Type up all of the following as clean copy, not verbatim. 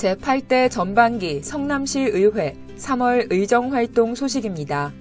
제8대 전반기 성남시 의회 3월 의정활동 소식입니다.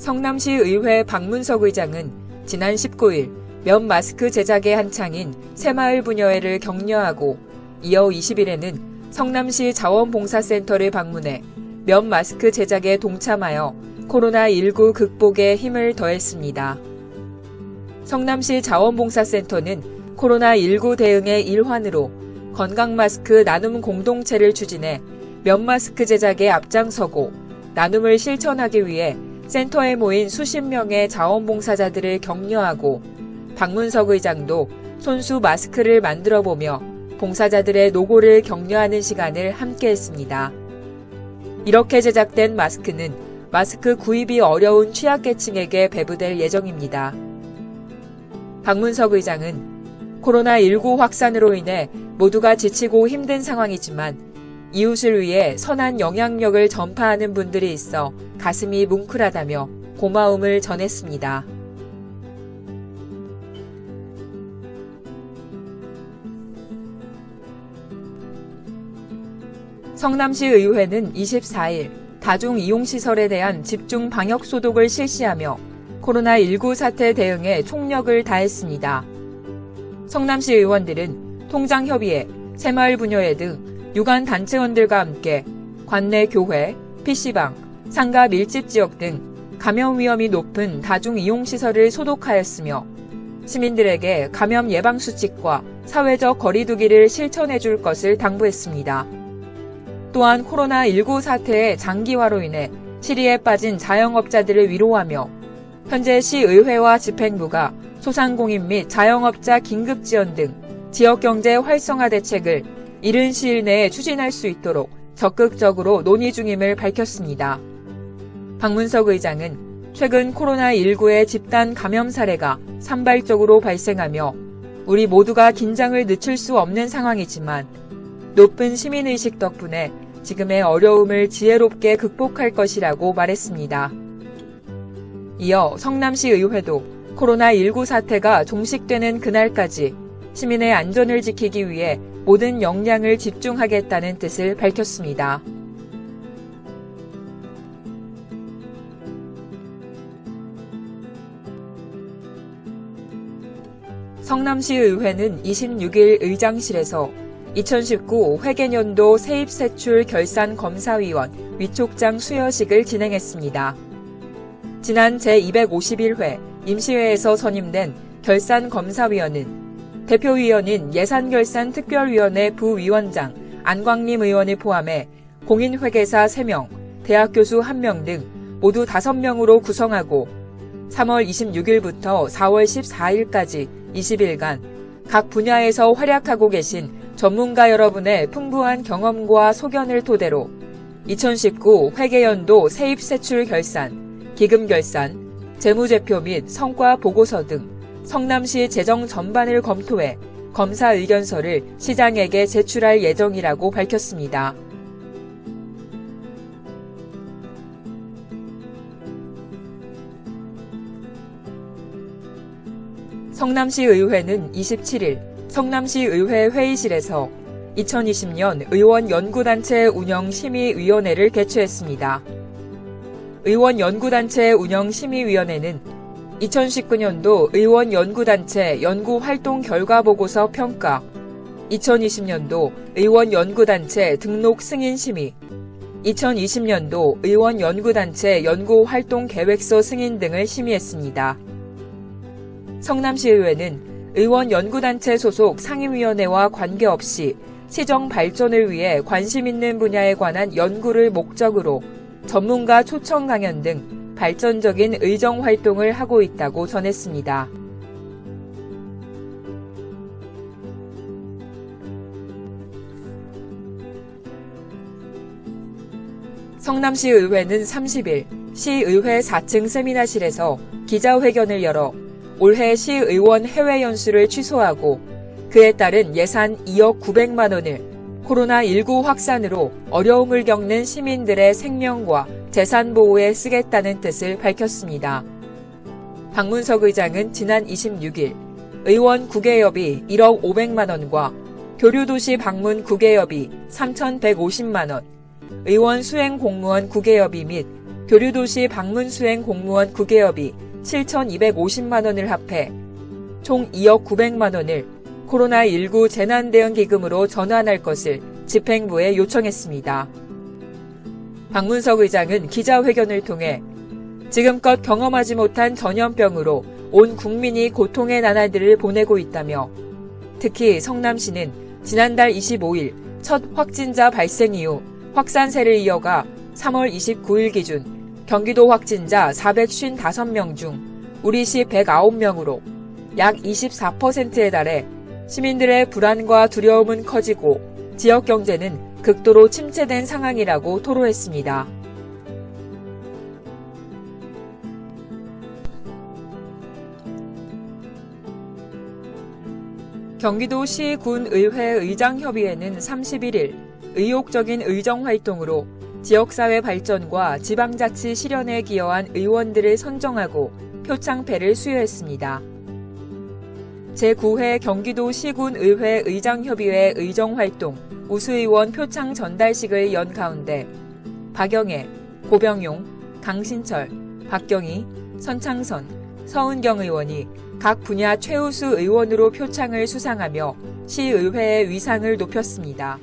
성남시 의회 박문석 의장은 지난 19일 면 마스크 제작에 한창인 새마을 부녀회를 격려하고 이어 20일에는 성남시 자원봉사센터를 방문해 면 마스크 제작에 동참하여 코로나19 극복에 힘을 더했습니다. 성남시 자원봉사센터는 코로나19 대응의 일환으로 건강마스크 나눔 공동체를 추진해 면 마스크 제작에 앞장서고 나눔을 실천하기 위해 센터에 모인 수십 명의 자원봉사자들을 격려하고 박문석 의장도 손수 마스크를 만들어보며 봉사자들의 노고를 격려하는 시간을 함께했습니다. 이렇게 제작된 마스크는 마스크 구입이 어려운 취약계층에게 배부될 예정입니다. 박문석 의장은 코로나19 확산으로 인해 모두가 지치고 힘든 상황이지만 이웃을 위해 선한 영향력을 전파하는 분들이 있어 가슴이 뭉클하다며 고마움을 전했습니다. 성남시 의회는 24일 다중이용시설에 대한 집중 방역 소독을 실시하며 코로나19 사태 대응에 총력을 다했습니다. 성남시 의원들은 통장협의회, 새마을부녀회 등 유관 단체원들과 함께 관내 교회, PC방, 상가 밀집 지역 등 감염 위험이 높은 다중이용시설을 소독하였으며 시민들에게 감염 예방 수칙과 사회적 거리 두기를 실천해 줄 것을 당부했습니다. 또한 코로나19 사태의 장기화로 인해 실의에 빠진 자영업자들을 위로하며 현재 시의회와 집행부가 소상공인 및 자영업자 긴급지원 등 지역경제 활성화 대책을 이른 시일 내에 추진할 수 있도록 적극적으로 논의 중임을 밝혔습니다. 박문석 의장은 최근 코로나19의 집단 감염 사례가 산발적으로 발생하며 우리 모두가 긴장을 늦출 수 없는 상황이지만 높은 시민의식 덕분에 지금의 어려움을 지혜롭게 극복할 것이라고 말했습니다. 이어 성남시 의회도 코로나19 사태가 종식되는 그날까지 시민의 안전을 지키기 위해 모든 역량을 집중하겠다는 뜻을 밝혔습니다. 성남시 의회는 26일 의장실에서 2019 회계년도 세입세출 결산 검사위원 위촉장 수여식을 진행했습니다. 지난 제251회 임시회에서 선임된 결산검사위원은 대표위원인 예산결산특별위원회 부위원장 안광림 의원을 포함해 공인회계사 3명, 대학교수 1명 등 모두 5명으로 구성하고 3월 26일부터 4월 14일까지 20일간 각 분야에서 활약하고 계신 전문가 여러분의 풍부한 경험과 소견을 토대로 2019 회계연도 세입세출 결산, 기금 결산, 재무제표 및 성과 보고서 등 성남시 재정 전반을 검토해 검사 의견서를 시장에게 제출할 예정이라고 밝혔습니다. 성남시 의회는 27일 성남시 의회 회의실에서 2020년 의원연구단체 운영심의위원회를 개최했습니다. 의원연구단체 운영심의위원회는 2019년도 의원연구단체 연구활동 결과보고서 평가, 2020년도 의원연구단체 등록 승인 심의, 2020년도 의원연구단체 연구활동 계획서 승인 등을 심의했습니다. 성남시의회는 의원연구단체 소속 상임위원회와 관계없이 시정 발전을 위해 관심 있는 분야에 관한 연구를 목적으로 전문가 초청 강연 등 발전적인 의정 활동을 하고 있다고 전했습니다. 성남시의회는 30일 시의회 4층 세미나실에서 기자회견을 열어 올해 시의원 해외 연수를 취소하고 그에 따른 예산 2억 900만 원을 코로나19 확산으로 어려움을 겪는 시민들의 생명과 재산 보호에 쓰겠다는 뜻을 밝혔습니다. 박문석 의장은 지난 26일 의원 구개협이 1억 500만 원과 교류도시 방문 구개협이 3,150만 원, 의원 수행 공무원 구개협이 및 교류도시 방문 수행 공무원 구개협이 7,250만 원을 합해 총 2억 900만 원을 코로나19 재난대응기금으로 전환할 것을 집행부에 요청했습니다. 박문석 의장은 기자회견을 통해 지금껏 경험하지 못한 전염병으로 온 국민이 고통의 나날들을 보내고 있다며 특히 성남시는 지난달 25일 첫 확진자 발생 이후 확산세를 이어가 3월 29일 기준 경기도 확진자 455명 중 우리시 109명으로 약 24%에 달해 시민들의 불안과 두려움은 커지고 지역 경제는 극도로 침체된 상황이라고 토로했습니다. 경기도시 군의회 의장협의회는 31일 의욕적인 의정활동으로 지역사회 발전과 지방자치 실현에 기여한 의원들을 선정하고 표창패를 수여했습니다. 제9회 경기도 시군의회 의장협의회 의정활동 우수의원 표창 전달식을 연 가운데 박영애, 고병용, 강신철, 박경희, 선창선, 서은경 의원이 각 분야 최우수 의원으로 표창을 수상하며 시의회의 위상을 높였습니다.